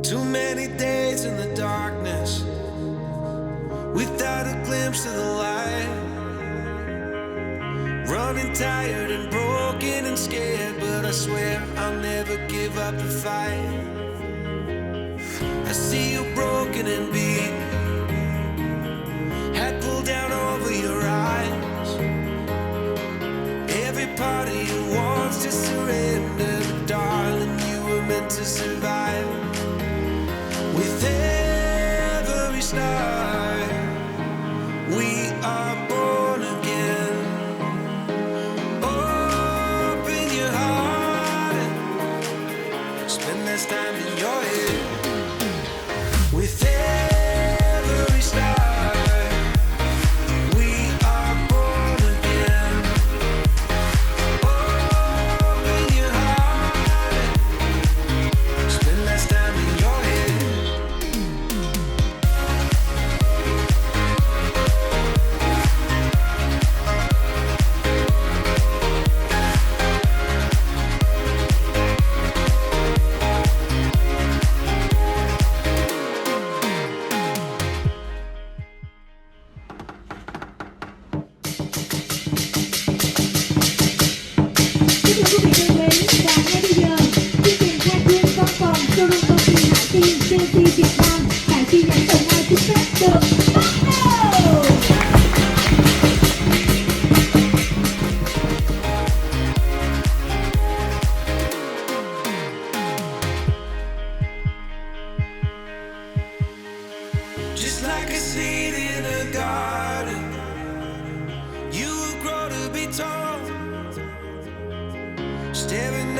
Too many days in the darkness without a glimpse of the light. Running tired and broken and scared, but I swear I'll never give up the fight. I see you broken and beat, hat pulled down over your eyes. Every part of you wants to surrender, but darling, you were meant to survive. With every start, we are born again. Open your heart, spend less time in your head. With every start, we are born again. Open your heart, spend less time in your head. Kính thưa quý vị thân mến, và ngay bây giờ, chương trình Khai Trương Văn Phòng Showroom công ty Haitian Precision Việt Nam tại chi nhánh Đồng Nai xin phép được bắt đầu. Just like a seed in a garden, you will grow to be tall. Staring